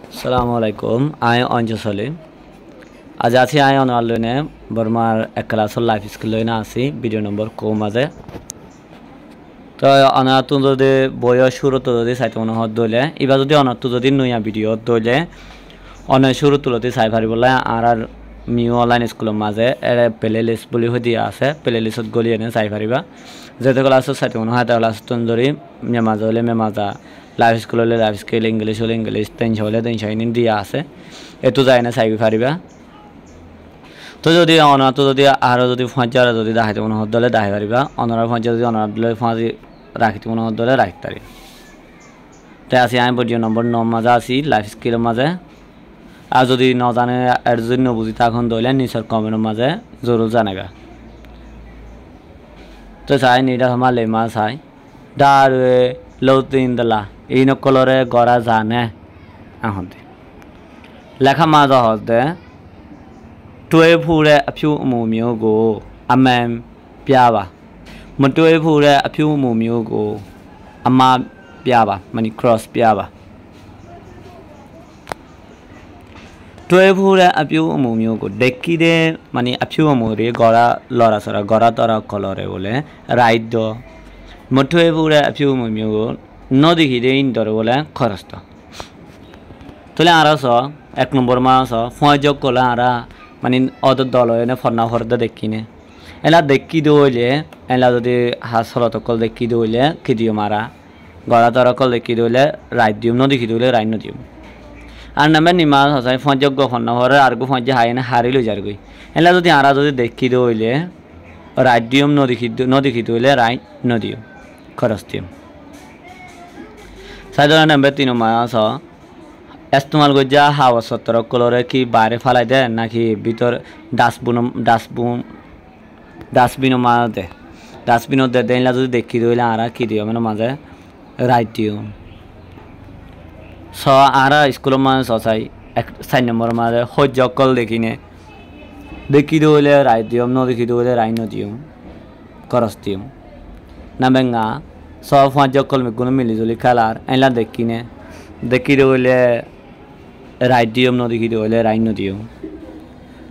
Assalamualaikum. I Anju Salim. আজ আছি আই অনলাইনে বর্মার এক ক্লাসের লাইফ স্কিল লইনা আছি ভিডিও নম্বর কম আছে তো অনাতো যদি বয়স শুরুত যদি চাইতে মনে হত দইলে এবার যদি অনাতো যদি নয়া ভিডিও দইলে অনেক শুরু তুলতে চাই পারিবলে আর মিউ অনলাইন স্কুলের মাঝে এর প্লে লিস্ট বলি হয়ে দিয়া আছে প্লে লিস্টত গলি এনে চাই পারিবা যেতে ক্লাসত চাইতে মনে হয় ক্লাস তন্দরি মেমাজা হলে মেমাজা লাইফ স্কুল হলে লাইফ স্কিল ইংলিশ হলে ইংলিশ 300 হলে 300 দিয়া আছে এতো যায় না চাই পারিবা তো যদি অনাতো যদি আর যদি ফাঁচার যদি দেখাইতে মনে হত দলে দেখাই পারিবা অনার ফাঁচা যদি অনার দলে ফাঁচি রাখিতে মনে হত দলে রাখতে পারি তাই আসি আমি ভিডিও নম্বর 9 মাঝে আছি লাইফ স্কিলের মাঝে আর যদি ন জানে এর যদি বুঝি তখন দলে নিচের কমেন্টের মাঝে জরুর জানাগা তো চাই নিটা আমার লেমা চাই দারে লৌতিন দলা এই নকলরে গড়া জানে এখন লেখা মাঝে হতে Tuwe pure a few mumiogo, a man piava. Matuwe pure a few mumiogo, a ma piava, mani cross piava. Tuwe pure a few mumiogo, dekide mani a few muri, gora lora sora, gora tora colore ole, right do. Matuwe pure a few mumiogo, no the hide in dorole, corasto. Tole araso, ek number maso, fojo colara. মানে অত দল এনে ফর্না ফর্দা দেখিনে এলা দেখি দইলে এলা যদি হাসলত কল দেখি দইলে কি দিও মারা গড়া তরা কল দেখি দইলে রাইট দিও ন দেখি দইলে রাইট ন দিও আর নামে নিমা হসাই ফঞ্জগ ফর্না হরে আর গো ফঞ্জে হাইনে হারি লই যার গই এলা যদি আরা যদি দেখি দইলে রাইট দিও ন দেখি দইলে রাইট ন দিও খরচ দিও সাইদনা নাম্বার 3 মাস ইস্তেমাল গজা হাওয়া সত্তর কলরে কি বাইরে ফালাই দেয় নাকি ভিতর ডাস্টবিন মাঝে ডাস্টবিন দেলা যদি দেখি দিলে আর কি দিও মানে মাঝে রাইট দিও স আর স্কুলের মাঝে সচাই 4 নম্বর মাঝে সহ্য কল দেখিনে দেখি দিলে রাইট দিও ন দেখি দিলে রাইট ন দিও খরচ দিও না বেঙ্গা স 5 কল মেগুলো মিলিজুলি খেলার এলা দেখিনে দেখি দিলে রাইট দিও ন দেখি দিলে রাইট ন দিও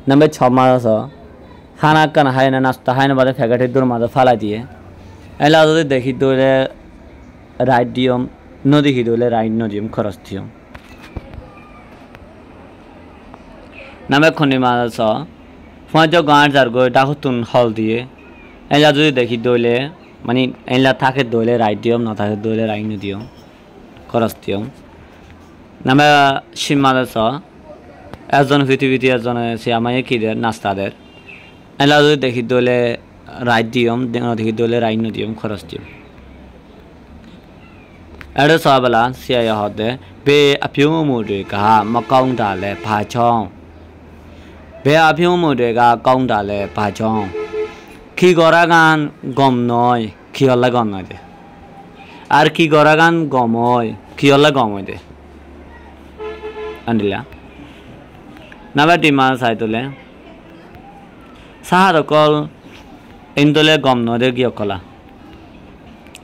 নাম্বার 6 মাস খানা কান হাই না নাস্তা হাই না বাদে ফ্যাকেটের দূর মাঝে ফালাই দিয়ে এলা যদি দেখি দিলে রাইট দিও ন দেখি দিলে রাইট ন দিও খরচ দিও নাম্বার 9 মাস পাঁচ গাঁট যার গো ডাকুতুন হল দিয়ে এলা যদি দেখি দিলে মানে এলা থাকে দিলে রাইট দিও না থাকে দিলে রাইট ন দিও খরচ দিও নামে সীমাদেশ একজন পৃথিবীতে একজনে সে আমায় কি দেয় নাস্তাদের এলা যদি দেখি দলে রাইট দিয়ম দেখি দলে রাইট ন দিয়ম খরচ দিয়ম এর সবলা সিয়া হতে বে আপিউ মুডে কা মকাউং ডালে পাচং বে আপিউ মুডে কা কাউং ডালে পাচং কি গরাগান গম নয় কি হল্লা গম নয় দে আর কি গরাগান গময় কি হল্লা গময় দে Andila. Nabati mas saitole. Sahara call indole gomno de giocola.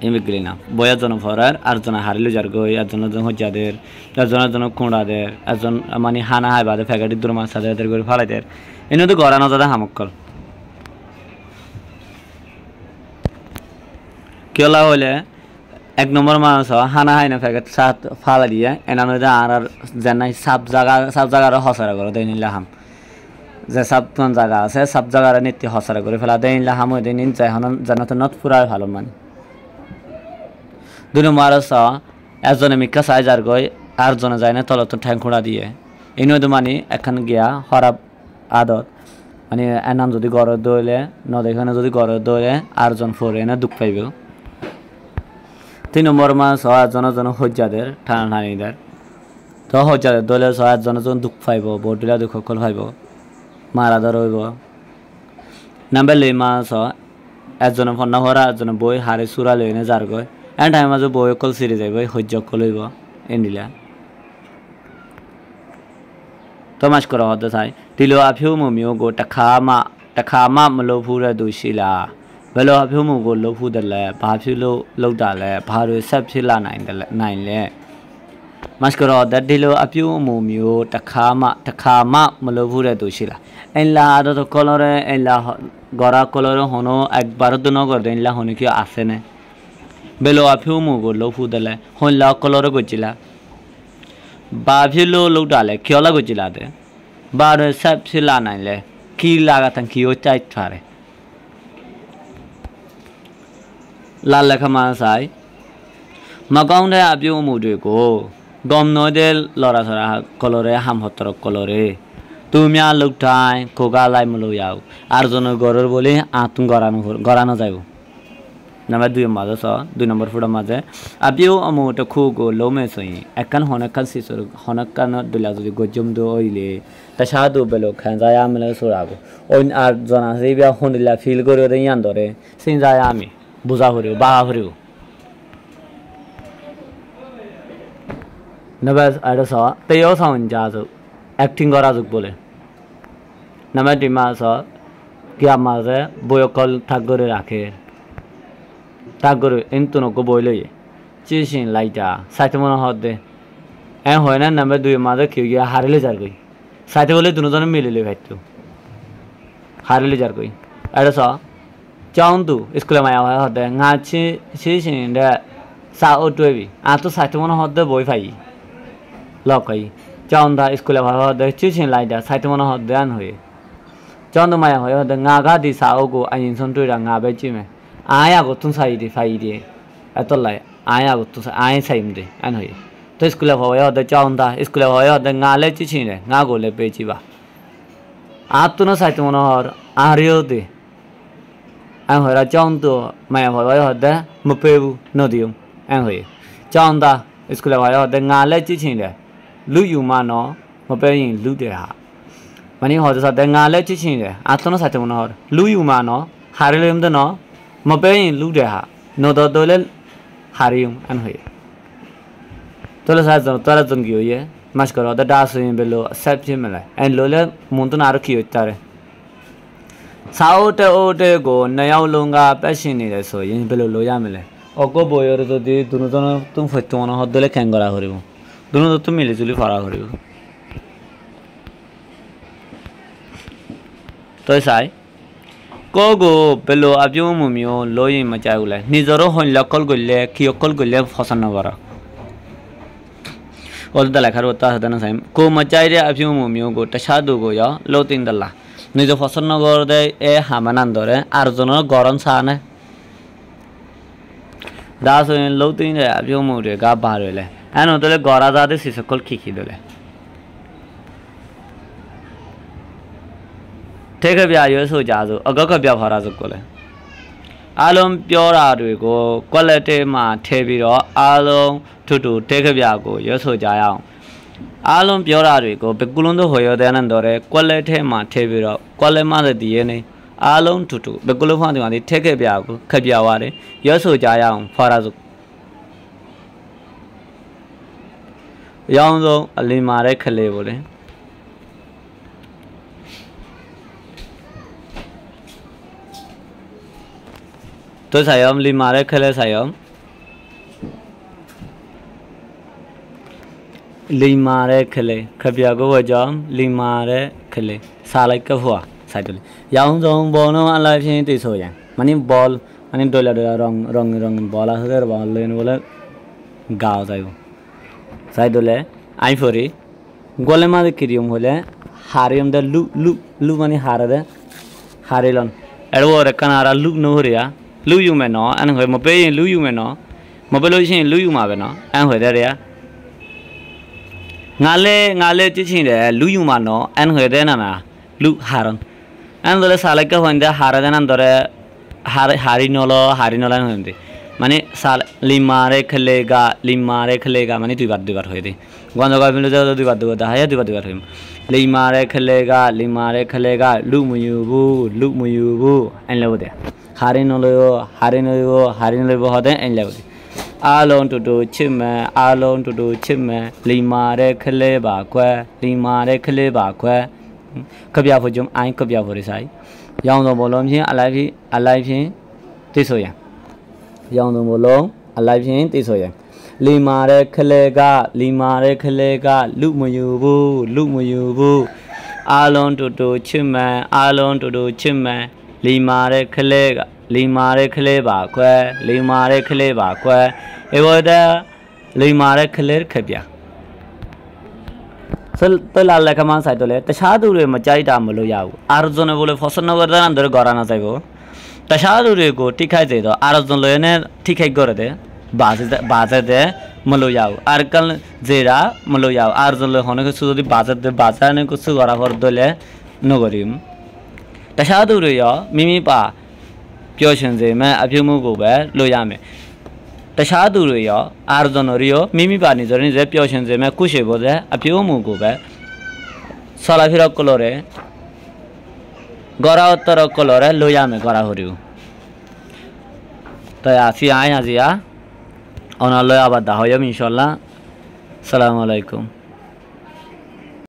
Imigrina. Boyajon of horror, Arzona Harlu Jargo, Azonazon Hojader, Azonazon Kundader, Azon Amani Hana by the Fagati Durma Sada, the good holiday. Into the Gorano of the Hamakol. Kiola ole. এক নম্বর মানুষ হানা hyena ফেগত সাত ফালা দিয়ে এনানো যা আর জানাই সব জায়গার হসারা করে দেই নিলাম যে সব কোন জায়গা আছে সব জায়গার নীতি হসারা করে ফেলা দেই নিলাম ওই দিন চাই হন জানাত নট পুরা ভালো মান দুই নম্বর একজনে মিকা সাইজার গই আর জনে যায় না তলত ঠ্যাং খুঁড়া দিয়ে এই নদী মানে এখন গিয়া খারাপ আদত মানে এনাম যদি গড় দইলে নদেখানে যদি গড় দইলে আর জন ফরে না দুঃখ পাইব 3 নম্বর মাস জন হজ্জাদের ঠানা ঠানিদের তো হজ্জাদের দলে জন দুঃখ পাইব বডিলা দুঃখ কল পাইব মারা ধর হইব নাম্বার 2 মাস একজন ফন্না হরা একজন বই হারে সুরা লইনে যার গয় এন টাইম মাঝে বই কল সিরি যাইব হজ্জ কল হইব এন্ডিলা তো মাস করা হতে চাই তিলো আফিউ মুমিও গো টাখামা মলো ফুরা দুইছিলা Velo apiu mu go lofu dale, bapiu lo dale, baru sab sila nine le. Mascaro that dilo a few mumio, takama, malovura dushila. En la ado colore en la gora colore hono, ag barodono gorden la honikio asene. Below a few mugo, low foodale, hon la colore gojila. Babilo lodale, kiola gojilade. Bar sapsilana le, kilagatan kiotai tare. La lacama Magonde abu mudugo. Gom nodel lora colore ham hotro colore. Tumia look time, koga lai moloyao. Arzono goror bole, atun gorano zaibu. Number 2 mother saw, 2 number 4 mother. Abu amoto kugo, lome soy. I can honakan sisor, honakan dulazu gojum do oile. Tashado below, Kanzayamela Surago. On Arzona Zebia Honilla feel good or the Yandore, since I am Buzahuru, Bahuru. Never I saw, they also in Jazo, acting or Azuk Bole. Namadima saw, Giamaze, Boyokol Tagore Rake. Tagore into no boile. Chishin Laita, Satamona hot day. And when I number do your mother kill you, Harley Zargui. Satabole do not immediately head to Harley Jargui. I saw John do, exclamaya hot day, Nachi, Chishin in the Sao Trevi, Ato Satamona hot the boy fai. Lokai, John the school of her, the Chishin like that, Satamona hot the Anhui. John the Maya, the Naga di Saogo, and in some trade and Abejime. I go to say the 5 day. At all, I go to I same day, Anhui. The school of Hoya, the John the school of Hoya, the Nale Chichine, Nago le Pechiva. Atuna Satamona or Ario de. And where a John to my Hoya, the Mupevu, Nodium, Anhui. John the school of Hoya, the Nale Chichine. Lu mano, Mopaying Ludea. When he holds at the Nale Chichine, Atona Satamona, Lu mano, Harium the no, Mopaying Ludea, no dole, Harium and Huy. Tolas of Tarazon Guye, Mascaro, the dancing below, Septimela, and Lola Montanarki Tare. Sao te o te go, Nayao longa, passionate so in below Loyamele. O go boy or the day, do not Tumfetona, hot dele Kangara Horibu. Do not to me easily for our you. Tosai Gogo below Abiumumio, Loy Majagula, Nizoro Hon local gule, Kyokol gule for Sanavara. All the Lacarota than a same. Co Majaria Abiumumio go Tashado Goya, lot in the la. Neither for Sanavor de E Hamanandore, Arzono Goron Sane. That's in loathing the Abiumu de Gabarele. And other Goraza this is a called Kikidole. Take a via so jazo, a gokabia horazocole. Alum pure ardugo, quality ma tebiro, alum to take a viago, yoso jayao. Alum pure ardugo, Begulundo hoyo than andore, quality ma tebiro, qualema the DNA, alum tutu, Begulufandi, take a viago, cabiaware, yoso jayao, farazo. Yondo alimare calevole. To sayam limare cale sayam limare cale, Cabiago wajam, limare cale, Salaka hua, Sidle. Young bono alive in this way. Money ball, and dollar wrong ball, other ball, and Gazayo. Sidole, I for it. Golema the Kirium hole, Harium the Lu money harade, Harilon. Edward a canara look no ria, Lu you may know, and where Mopay Lu you may know, Mobilization Lu you maveno, and where there. Nale teaching there, Lu you mano, and where then Lu Haron. And the Salaka when the Haradan and the Harinola and Mani Sal Limare Calega, Mani to Vadu Hedi. One of the higher to him. Limare Calega, Lumuyubu, and Lode. Harinolo, Hode, and Lode. Alone to do chimme, Limare Caleba, Kabia for Jum, I Kabia for his eye. Young Bolom here, alive here, Tisoya. Young Bolom, alive here, Tisoya. လီမာတဲ့ခလဲကလီမာတဲ့ခလဲကလူမယူဘူးလူမယူဘူးအားလုံးတူတူချစ်မှန်အားလုံးတူတူချစ်မှန်လီမာတဲ့ခလဲကလီမာတဲ့ခလဲပါခွဲလီမာတဲ့ခလဲပါခွဲအေဝဒလီမာတဲ့ခလဲခပြতো লাল লেখা মান চাই তোলে তশাদুরে মচাইটা মলো যাও আর জন বলে ফসল নগর আন্দর গরানা চাইবো তশাদুরে গো ঠিকাই দে দাও আর জন লয়নে ঠিকাই করে দে বাজে দে মলো যাও আর কাল জেরা মলো যাও আর জন লয় হনে কিছু যদি বাজে দে বাজানে কিছু গরা হর দলে নগরিম তশাদুরে য় মিমি পা প্योशन যে মে আপিমু গো বে লো যামে তশাদুরে য় আর জন রিও মিমি পা নিজরে নিজে প্योशन যে মে কুশে বদে আপিমু গো বে চলাফিরা কলরে গড়া উত্তর কলরে লই আমি গড়া হরিও তাই আসি আয় আজিয়া অনালয় আবার দা হইম ইনশাল্লাহ। আসসালামু আলাইকুম।